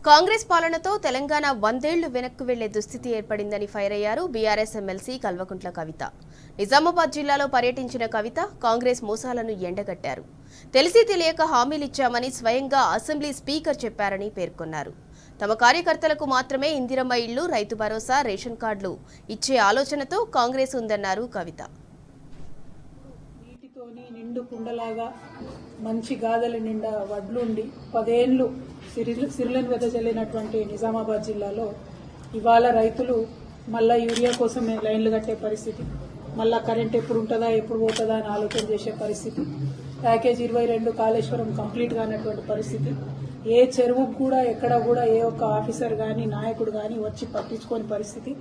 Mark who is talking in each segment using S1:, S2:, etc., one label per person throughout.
S1: కాంగ్రెస్ పాలనతో తెలంగాణ 100 ఏళ్లు వెనక్కు వెళ్లే దుస్థితి ఏర్పడిందని ఫైర్ అయ్యారు బీఆర్ఎస్ ఎమ్మెల్సీ కల్వకుంట్ల కవిత. నిజామాబాద్ జిల్లాలో పర్యటించిన కవిత కాంగ్రెస్ మోసాలను ఎండగట్టారు. తెలిసి తెలియక హామీలిచ్చామని స్వయంగా అసెంబ్లీ స్పీకర్ చెప్పారని పేర్కొన్నారు. తమ కార్యకర్తలకు మాత్రమే ఇందిరమ్మ ఇళ్లు, రైతు భరోసా, రేషన్ కార్డులు ఇచ్చే ఆలోచనతో కాంగ్రెస్ ఉందన్నారు కవిత.
S2: నీటితోని నిండు కుండలాగా మంచి గాదల నిండా వడ్లుండి 10 ఏళ్లు సిరిలను వెదజల్లినటువంటి నిజామాబాద్ జిల్లాలో ఇవాళ రైతులు మళ్ళా యూరియా కోసం లైన్లు కట్టే పరిస్థితి, మళ్ళా కరెంట్ ఎప్పుడు ఉంటుందా ఎప్పుడు పోతుందా అని ఆలోచన చేసే పరిస్థితి, ప్యాకేజ్ 22 కాళేశ్వరం కంప్లీట్ కానటువంటి పరిస్థితి, ఏ చెరువుకు కూడా ఎక్కడ కూడా ఏ ఒక్క ఆఫీసర్ కానీ నాయకుడు కానీ వచ్చి పట్టించుకోని పరిస్థితి,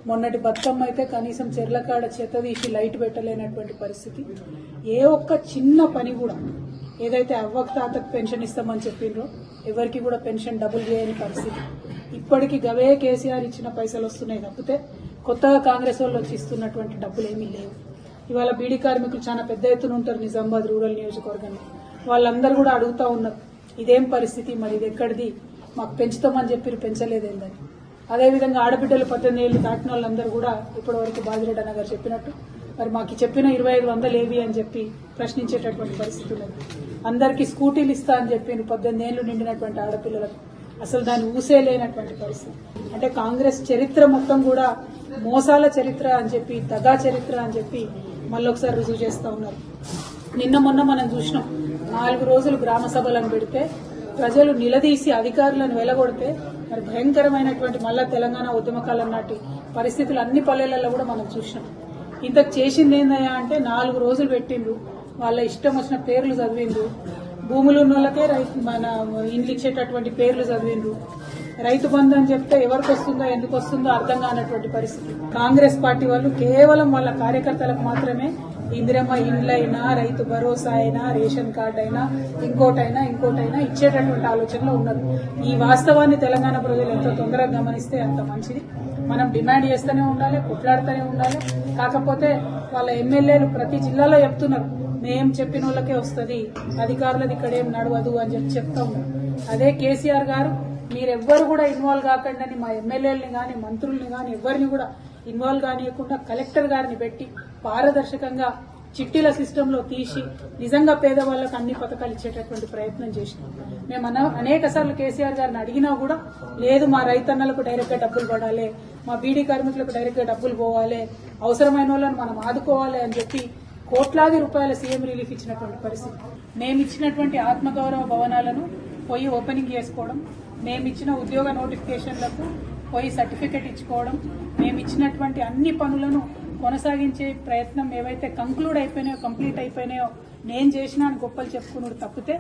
S2: మొన్నటి బతుకమ్మ అయితే కనీసం చెర్లకాడ చెత్త తీసి లైట్ పెట్టలేనటువంటి పరిస్థితి, ఏ ఒక్క చిన్న పని కూడా ఏదైతే అవ్వకు తాతకు పెన్షన్ ఇస్తామని చెప్పిండ్రో ఎవరికి కూడా పెన్షన్ డబుల్ చేయని పరిస్థితి. ఇప్పటికీ గవే కేసీఆర్ ఇచ్చిన పైసలు వస్తున్నాయి తప్పితే కొత్తగా కాంగ్రెస్ వాళ్ళు వచ్చి ఇస్తున్నటువంటి డబ్బులు ఏమీ లేవు. ఇవాళ బీడీ కార్మికులు చాలా పెద్ద ఎత్తున ఉంటారు నిజామాబాద్ రూరల్ నియోజకవర్గంలో. వాళ్ళందరూ కూడా అడుగుతా ఉన్నారు, ఇదేం పరిస్థితి, మరి ఇది ఎక్కడిది, మాకు పెంచుతామని చెప్పి పెంచలేదేందని. అదేవిధంగా ఆడబిడ్డలు 18 ఏళ్లు దాటిన వాళ్ళందరూ కూడా ఇప్పటివరకు బాజిరెడ్డి అన్న గారు చెప్పినట్టు మరి మాకు చెప్పిన 2500 ఏవి అని చెప్పి ప్రశ్నించేటటువంటి పరిస్థితి ఉన్నది. అందరికీ స్కూటీలు ఇస్తా అని చెప్పి 18 ఏళ్లు నిండినటువంటి ఆడపిల్లలకు అసలు దాన్ని ఊసేలేనటువంటి పరిస్థితి. అంటే కాంగ్రెస్ చరిత్ర మొత్తం కూడా మోసాల చరిత్ర అని చెప్పి, దగా చరిత్ర అని చెప్పి మళ్ళొకసారి రుజువు చేస్తా ఉన్నారు. నిన్న మొన్న మనం చూసినాం, 4 రోజులు గ్రామ సభలను పెడితే ప్రజలు నిలదీసి అధికారులను వెలగొడితే మరి భయంకరమైనటువంటి మళ్ళా తెలంగాణ ఉద్యమకాలం నాటి పరిస్థితులు అన్ని పల్లెలలో కూడా మనం చూసినాం. ఇంతకు చేసింది ఏందయ్యా అంటే 4 రోజులు పెట్టిండ్రు, వాళ్ళ ఇష్టం వచ్చిన పేర్లు చదివిండ్రు, భూములు ఉన్న వాళ్ళకే మన ఇండ్లు ఇచ్చేటటువంటి పేర్లు చదివిండ్రు, రైతు బంధు అని చెప్తే ఎవరికి వస్తుందో ఎందుకు వస్తుందో అర్థం కానటువంటి పరిస్థితి. కాంగ్రెస్ పార్టీ వాళ్ళు కేవలం వాళ్ళ కార్యకర్తలకు మాత్రమే ఇందిరమ్మ ఇండ్లైనా, రైతు భరోసా అయినా, రేషన్ కార్డు అయినా, ఇంకోటైనా ఇచ్చేటటువంటి ఆలోచనలో ఉన్నారు. ఈ వాస్తవాన్ని తెలంగాణ ప్రజలు ఎంత తొందరగా గమనిస్తే అంత మంచిది. మనం డిమాండ్ చేస్తూనే ఉండాలి, కొట్లాడుతూనే ఉండాలి. కాకపోతే వాళ్ళ ఎమ్మెల్యేలు ప్రతి జిల్లాలో చెప్తున్నారు, మేం చెప్పిన వాళ్ళకే వస్తుంది, అధికారులది ఇక్కడేం నడవదు అని చెప్పి చెప్తా ఉన్నారు. అదే కేసీఆర్ గారు మీరెవ్వరు కూడా ఇన్వాల్వ్ కాకండి అని మా ఎమ్మెల్యేలని గాని మంత్రుల్ని గాని ఎవరిని కూడా ఇన్వాల్వ్ కానియకుండా కలెక్టర్ గారిని పెట్టి పారదర్శకంగా చిట్టీల సిస్టంలో తీసి నిజంగా పేదవాళ్లకు అన్ని పథకాలు ఇచ్చేటటువంటి ప్రయత్నం చేసినాం. మేము అనేక సార్లు కేసీఆర్ గారిని అడిగినా కూడా లేదు, మా రైతన్నలకు డైరెక్ట్ గా డబ్బులు పడాలి, మా బీడీ కార్మికులకు డైరెక్ట్ గా డబ్బులు పోవాలి, అవసరమైన వాళ్ళని మనం ఆదుకోవాలి అని చెప్పి కోట్లాది రూపాయల సీఎం రిలీఫ్ ఇచ్చినటువంటి పరిస్థితి. మేమిచ్చినటువంటి ఆత్మగౌరవ భవనాలను పోయి ఓపెనింగ్ చేసుకోవడం, మేమిచ్చిన ఉద్యోగ నోటిఫికేషన్లకు పోయి సర్టిఫికెట్ ఇచ్చుకోవడం, మేమిచ్చినటువంటి అన్ని పనులను కొనసాగించే ప్రయత్నం ఏవైతే కంప్లీట్ అయిపోయినాయో నేను చేసిన అని గొప్పలు చెప్పుకున్నాడు తప్పితే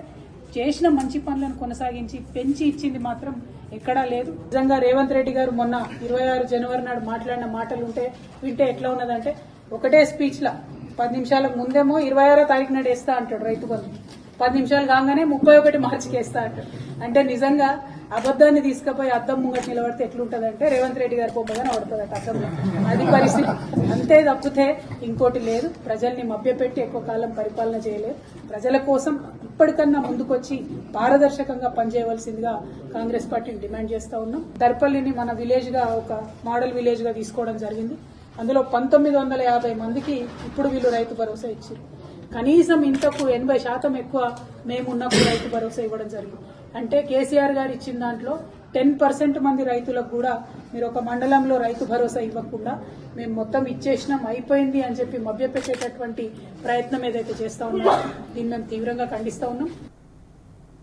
S2: చేసిన మంచి పనులను కొనసాగించి పెంచి ఇచ్చింది మాత్రం ఎక్కడా లేదు. నిజంగా రేవంత్ రెడ్డి గారు మొన్న 26 జనవరి నాడు మాట్లాడిన మాటలు వింటే ఎట్లా ఉన్నదంటే, ఒకటే స్పీచ్ లా 10 నిమిషాలకు ముందేమో 26వ తారీఖు నాడు వేస్తా అంటాడు రైతు బంధు, 10 నిమిషాలు కాగానే 31 మార్చికి వేస్తా అంటాడు. అంటే నిజంగా అబద్దాన్ని తీసుకుపోయి అద్దం ముంగట నిలబడితే ఎట్లుంటదంటే రేవంత్ రెడ్డి గారి పొమ్మగానే పడుతుందట అద్దంలో. అది పరిస్థితి. అంతే తప్పితే ఇంకోటి లేదు. ప్రజల్ని మభ్యపెట్టి ఎక్కువ కాలం పరిపాలన చేయలేదు. ప్రజల కోసం ఇప్పటికన్నా ముందుకొచ్చి పారదర్శకంగా పనిచేయవలసిందిగా కాంగ్రెస్ పార్టీని డిమాండ్ చేస్తా ఉన్నాం. దర్పల్లిని మన విలేజ్ గా ఒక మోడల్ విలేజ్ గా తీసుకోవడం జరిగింది. అందులో 1950 మందికి ఇప్పుడు వీళ్ళు రైతు భరోసా ఇచ్చారు. కనీసం ఇంతకు 80% ఎక్కువ మేమున్నప్పుడు రైతు భరోసా ఇవ్వడం జరిగింది. అంటే కేసీఆర్ గారు ఇచ్చిన దాంట్లో 10% మంది రైతులకు కూడా మీరు ఒక మండలంలో రైతు భరోసా ఇవ్వకుండా మేము మొత్తం ఇచ్చేసినాం, అయిపోయింది అని చెప్పి మభ్యపెట్టేటటువంటి ప్రయత్నం ఏదైతే చేస్తా ఉన్నామో దీన్ని మేము తీవ్రంగా ఖండిస్తా ఉన్నాం.